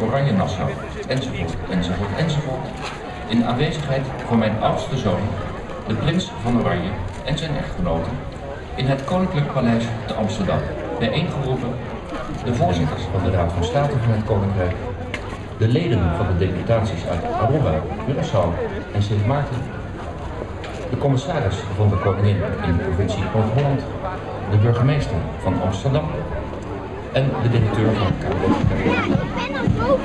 Oranje Nassau, enzovoort, enzovoort, enzovoort. In aanwezigheid van mijn oudste zoon, de prins van Oranje en zijn echtgenote, in het Koninklijk Paleis te Amsterdam, bijeengeroepen de voorzitters van de Raad van State van het Koninkrijk, de leden van de deputaties uit Aruba, Curaçao en Sint Maarten, de commissaris van de Koningin in de provincie Noord-Holland, de burgemeester van Amsterdam en de directeur van het KWF.